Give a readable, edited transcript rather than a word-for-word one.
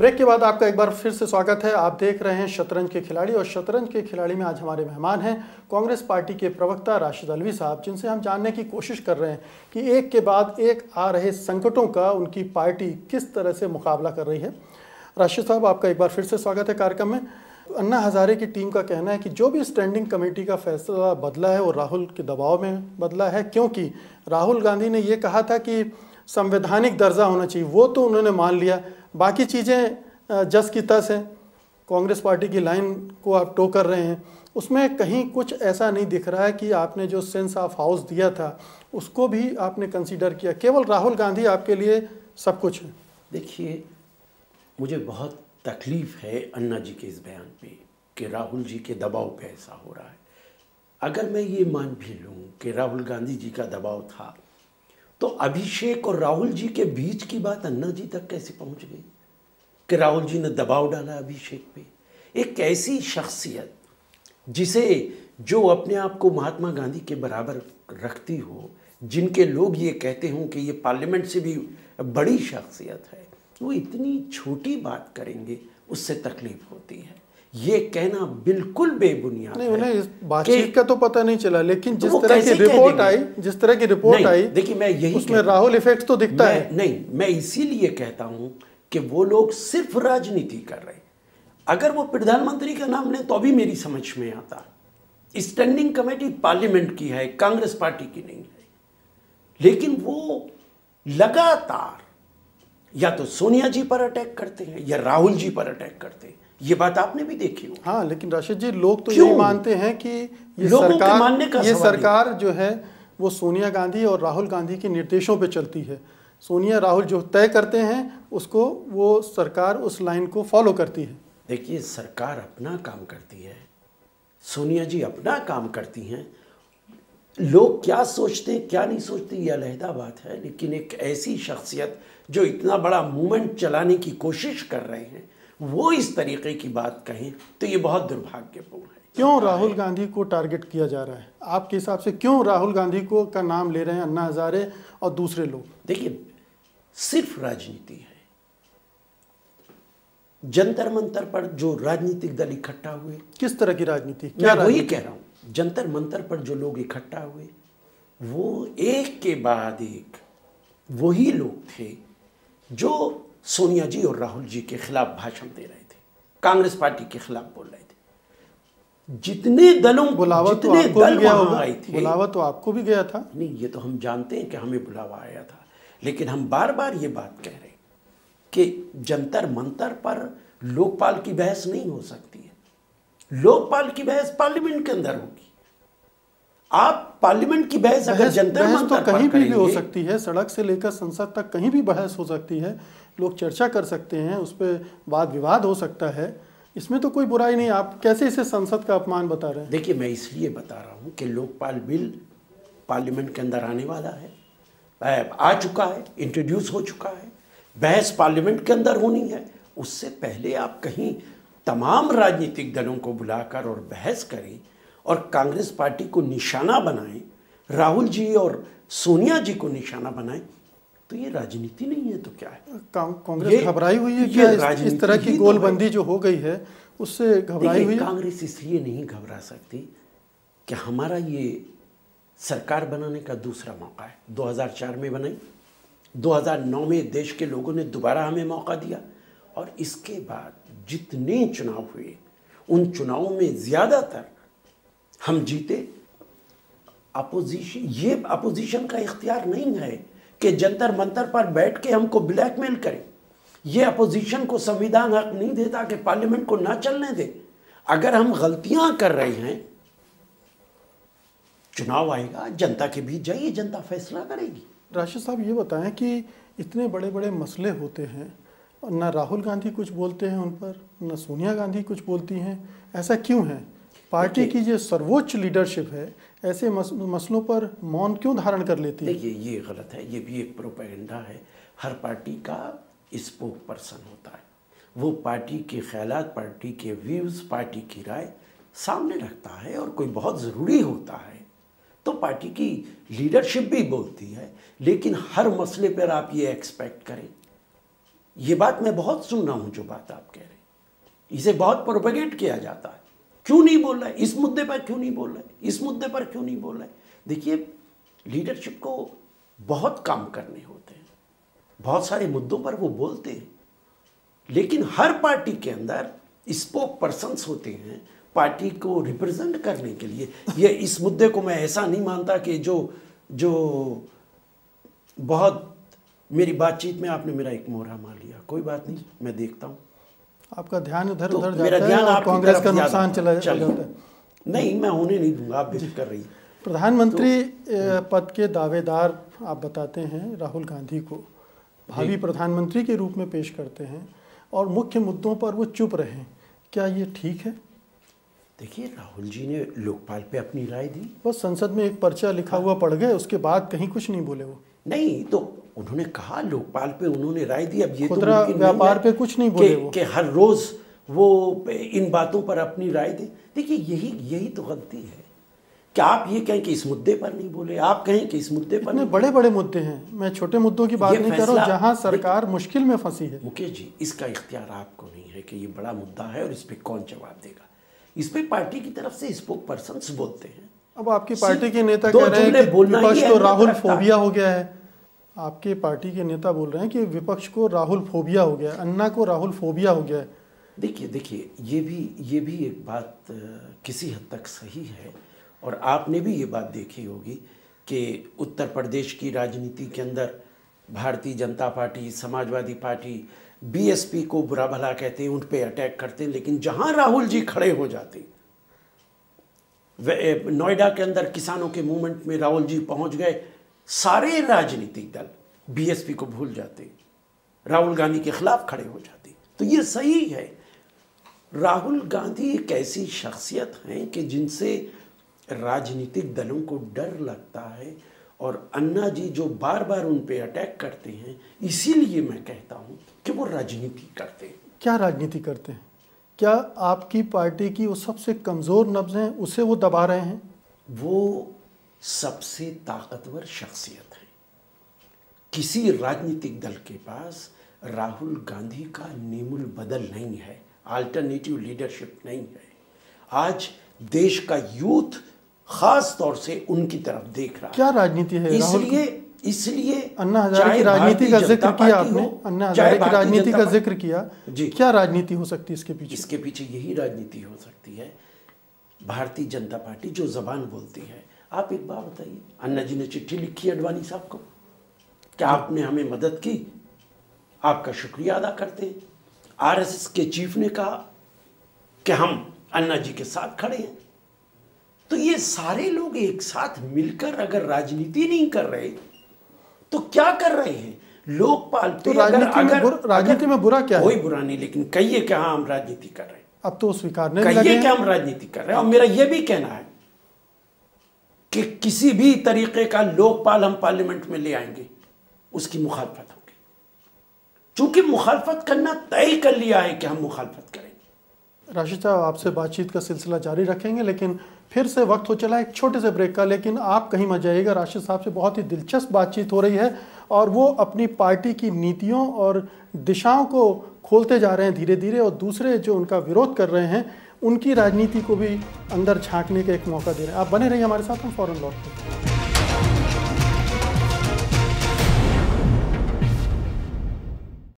Break के बाद आपका एक बार फिर से स्वागत है। आप देख रहे हैं शतरंज के खिलाड़ी, और शतरंज के खिलाड़ी में आज हमारे मेहमान हैं कांग्रेस पार्टी के प्रवक्ता राशिद अल्वी साहब, जिनसे हम जानने की कोशिश कर रहे हैं कि एक के बाद एक आ रहे संकटों का उनकी पार्टी किस तरह से मुकाबला कर रही है। राशिद साहब, आपका एक बार फिर से स्वागत है कार्यक्रम में। अन्ना हजारे की टीम का कहना है कि जो भी स्टैंडिंग कमेटी का फैसला बदला है वो राहुल के दबाव में बदला है, क्योंकि राहुल गांधी ने ये कहा था कि संवैधानिक दर्जा होना चाहिए, वो तो उन्होंने मान लिया, बाकी चीज़ें जस की तस हैं। कांग्रेस पार्टी की लाइन को आप टो कर रहे हैं, उसमें कहीं कुछ ऐसा नहीं दिख रहा है कि आपने जो सेंस ऑफ हाउस दिया था उसको भी आपने कंसीडर किया, केवल राहुल गांधी आपके लिए सब कुछ है। देखिए, मुझे बहुत तकलीफ़ है अन्ना जी के इस बयान पे कि राहुल जी के दबाव पे ऐसा हो रहा है। अगर मैं ये मान भी लूँ कि राहुल गांधी जी का दबाव था, तो अभिषेक और राहुल जी के बीच की बात अन्ना जी तक कैसे पहुंच गई कि राहुल जी ने दबाव डाला अभिषेक पे। एक ऐसी शख्सियत जिसे जो अपने आप को महात्मा गांधी के बराबर रखती हो, जिनके लोग ये कहते हों कि ये पार्लियामेंट से भी बड़ी शख्सियत है, वो इतनी छोटी बात करेंगे, उससे तकलीफ होती है। ये कहना बिल्कुल बेबुनियाद नहीं, है। उन्हें इस बातचीत का तो पता नहीं चला, लेकिन तो जिस तरह की रिपोर्ट आई, देखिए, मैं यही उसमें राहुल इफेक्ट तो दिखता है। नहीं, मैं इसीलिए कहता हूं कि वो लोग सिर्फ राजनीति कर रहे हैं। अगर वो प्रधानमंत्री का नाम लें तो अभी मेरी समझ में आता। स्टैंडिंग कमेटी पार्लियामेंट की है, कांग्रेस पार्टी की नहीं है। लेकिन वो लगातार या तो सोनिया जी पर अटैक करते हैं या राहुल जी पर अटैक करते हैं। ये बात आपने भी देखी हो। हाँ, लेकिन राशिद जी, लोग तो यही मानते हैं कि ये सरकार जो है वो सोनिया गांधी और राहुल गांधी के निर्देशों पे चलती है। सोनिया राहुल जो तय करते हैं उसको वो सरकार उस लाइन को फॉलो करती है। देखिए, सरकार अपना काम करती है, सोनिया जी अपना काम करती हैं। लोग क्या सोचते क्या नहीं सोचते ये अलहदा बात है, लेकिन एक ऐसी शख्सियत जो इतना बड़ा मूवमेंट चलाने की कोशिश कर रहे हैं, वो इस तरीके की बात कहें तो ये बहुत दुर्भाग्यपूर्ण है। क्यों राहुल गांधी को टारगेट किया जा रहा है आपके हिसाब से? क्यों राहुल गांधी को का नाम ले रहे हैं अन्ना हजारे और दूसरे लोग? देखिए, सिर्फ राजनीति है। जंतर मंतर पर जो राजनीतिक दल इकट्ठा हुए, किस तरह की राजनीति? क्या वही कह रहा हूं, जंतर मंतर पर जो लोग इकट्ठा हुए वो एक के बाद एक वही लोग थे जो सोनिया जी और राहुल जी के खिलाफ भाषण दे रहे थे, कांग्रेस पार्टी के खिलाफ बोल रहे थे। जितने दलों बुलावा तो आपको भी गया होगा, बुलावा तो आपको भी गया था। नहीं, ये तो हम जानते हैं कि हमें बुलावा आया था, लेकिन हम बार बार ये बात कह रहे हैं कि जंतर मंतर पर लोकपाल की बहस नहीं हो सकती है। लोकपाल की बहस पार्लियामेंट के अंदर होगी। आप पार्लियामेंट की बहस अगर जंतर मंतर तो कहीं भी हो सकती है, सड़क से लेकर संसद तक कहीं भी बहस हो सकती है, लोग चर्चा कर सकते हैं, उस पर वाद विवाद हो सकता है, इसमें तो कोई बुराई नहीं। आप कैसे इसे संसद का अपमान बता रहे हैं? देखिए, मैं इसलिए बता रहा हूं कि लोकपाल बिल पार्लियामेंट के अंदर आने वाला है, आ चुका है, इंट्रोड्यूस हो चुका है, बहस पार्लियामेंट के अंदर होनी है। उससे पहले आप कहीं तमाम राजनीतिक दलों को बुलाकर और बहस करें और कांग्रेस पार्टी को निशाना बनाएं, राहुल जी और सोनिया जी को निशाना बनाएं, तो ये राजनीति नहीं है तो क्या है? कांग्रेस घबराई हुई है क्या? इस तरह की गोलबंदी जो हो गई है उससे घबराई हुई है? कांग्रेस इसलिए नहीं घबरा सकती कि हमारा ये सरकार बनाने का दूसरा मौका है। 2004 में बनाई, 2009 में देश के लोगों ने दोबारा हमें मौका दिया, और इसके बाद जितने चुनाव हुए उन चुनावों में ज़्यादातर हम जीते। अपोजिशन का इख्तियार नहीं है कि जंतर मंतर पर बैठ के हमको ब्लैकमेल करें। ये अपोजिशन को संविधान हक नहीं देता कि पार्लियामेंट को ना चलने दे। अगर हम गलतियां कर रहे हैं, चुनाव आएगा, जनता के बीच जाइए, जनता फैसला करेगी। राशिद साहब, ये बताएं कि इतने बड़े बड़े मसले होते हैं और ना राहुल गांधी कुछ बोलते हैं उन पर, ना सोनिया गांधी कुछ बोलती हैं, ऐसा क्यों है? पार्टी की जो सर्वोच्च लीडरशिप है ऐसे मसलों पर मौन क्यों धारण कर लेती है? देखिए, ये गलत है, ये भी एक प्रोपेगेंडा है। हर पार्टी का स्पोक पर्सन होता है, वो पार्टी के ख्यालात, पार्टी के व्यूज़, पार्टी की राय सामने रखता है, और कोई बहुत ज़रूरी होता है तो पार्टी की लीडरशिप भी बोलती है। लेकिन हर मसले पर आप ये एक्सपेक्ट करें ये बात मैं बहुत सुन रहा हूं, जो बात आप कह रहे हैं, इसे बहुत प्रोपेगेट किया जाता है। क्यों नहीं बोल रहा है इस मुद्दे पर, क्यों नहीं बोल रहा है इस मुद्दे पर, क्यों नहीं बोल रहा है? देखिए, लीडरशिप को बहुत काम करने होते हैं, बहुत सारे मुद्दों पर वो बोलते हैं, लेकिन हर पार्टी के अंदर स्पोक पर्सन्स होते हैं पार्टी को रिप्रेजेंट करने के लिए। ये इस मुद्दे को मैं ऐसा नहीं मानता कि जो बहुत मेरी बातचीत में आपने मेरा एक मोहरा मार लिया, कोई बात नहीं, मैं देखता हूँ। आपका ध्यान उधर तो उधर मेरा जाता ध्यान है और आपकी कांग्रेस तरफ का ज्यादा नुकसान चला चलिए। जाता है। नहीं, मैं होने नहीं दूंगा, आप बेफिक्र कर रही हैं। प्रधानमंत्री पद के दावेदार आप बताते हैं राहुल गांधी को भावी प्रधानमंत्री के रूप में पेश करते हैं और मुख्य मुद्दों पर वो चुप रहे, क्या ये ठीक है? देखिए, राहुल जी ने लोकपाल पे अपनी राय दी, बस संसद में एक पर्चा लिखा हुआ पढ़ गए, उसके बाद कहीं कुछ नहीं बोले वो। नहीं तो उन्होंने कहा लोकपाल पे उन्होंने राय दी। अब ये तो खुदरा व्यापार पे कुछ नहीं बोले वो कि हर रोज वो इन बातों पर अपनी राय दे। देखिए, यही तो गलती है कि आप ये कहें कि इस मुद्दे पर नहीं बोले, आप कहें कि इस मुद्दे पर इतने बड़े बड़े मुद्दे हैं, मैं छोटे मुद्दों की बात नहीं कर रहा हूँ जहाँ सरकार मुश्किल में फंसी है। मुकेश जी, इसका इख्तियार आपको नहीं है कि ये बड़ा मुद्दा है और इस पे कौन जवाब देगा। इस पे पार्टी की तरफ से स्पोक पर्सन्स बोलते हैं। अब आपकी पार्टी के नेता कह रहे हैं कि विपक्ष को राहुल फोबिया हो गया है। आपके पार्टी के नेता बोल रहे हैं कि विपक्ष को राहुल फोबिया हो गया है, अन्ना को राहुल फोबिया हो गया है। देखिए, ये भी एक बात किसी हद तक सही है, और आपने भी ये बात देखी होगी कि उत्तर प्रदेश की राजनीति के अंदर Bharatiya Janata party, Samajwadi party, BSP को बुरा भला कहते हैं, उन पे अटैक करते हैं, लेकिन जहां राहुल जी खड़े हो जाते, नोएडा के अंदर किसानों के मूवमेंट में राहुल जी पहुंच गए, सारे राजनीतिक दल बीएसपी को भूल जाते, राहुल गांधी के खिलाफ खड़े हो जाते। तो ये सही है, राहुल गांधी एक ऐसी शख्सियत हैं कि जिनसे राजनीतिक दलों को डर लगता है, और अन्ना जी जो बार बार उन पे अटैक करते हैं, इसीलिए मैं कहता हूं कि वो राजनीति करते हैं। क्या राजनीति करते हैं? क्या आपकी पार्टी की वो सबसे कमज़ोर नब्ज़ हैं, उसे वो दबा रहे हैं? वो सबसे ताकतवर शख्सियत है। किसी राजनीतिक दल के पास राहुल गांधी का नेमुल बदल नहीं है, अल्टरनेटिव लीडरशिप नहीं है। आज देश का यूथ खास तौर से उनकी तरफ देख रहा है। क्या राजनीति है? इसलिए अन्ना हजारे की राजनीति का जिक्र किया आपने, अन्ना हजारे की राजनीति का जिक्र किया जी, क्या राजनीति हो सकती है इसके पीछे? इसके पीछे यही राजनीति हो सकती है। भारतीय जनता पार्टी जो जबान बोलती है, आप एक बात बताइए, अन्ना जी ने चिट्ठी लिखी अडवाणी साहब को, क्या आपने हमें मदद की, आपका शुक्रिया अदा करते हैं। आरएसएस के चीफ ने कहा कि हम अन्ना जी के साथ खड़े हैं। तो ये सारे लोग एक साथ मिलकर अगर राजनीति नहीं कर रहे तो क्या कर रहे हैं? लोकपाल पे तो राजनीति में बुरा क्या है? कोई बुरा नहीं, लेकिन कहिए कि हाँ हम राजनीति कर रहे हैं। अब तो स्वीकारने कहिए कि हम राजनीति कर रहे हैं। और मेरा यह भी कहना है कि किसी भी तरीके का लोकपाल हम पार्लियामेंट में ले आएंगे, उसकी मुखालफत होगी, चूंकि मुखालफत करना तय कर लिया है कि हम मुखालफत करेंगे। राशिद साहब, आपसे बातचीत का सिलसिला जारी रखेंगे, लेकिन फिर से वक्त हो चला एक छोटे से ब्रेक का। लेकिन आप कहीं मत जाइएगा, राशिद साहब से बहुत ही दिलचस्प बातचीत हो रही है और वो अपनी पार्टी की नीतियों और दिशाओं को खोलते जा रहे हैं धीरे धीरे, और दूसरे जो उनका विरोध कर रहे हैं उनकी राजनीति को भी अंदर झांकने का एक मौका दे रहे हैं। आप बने रहिए हमारे साथ, हम फौरन लौटते हैं।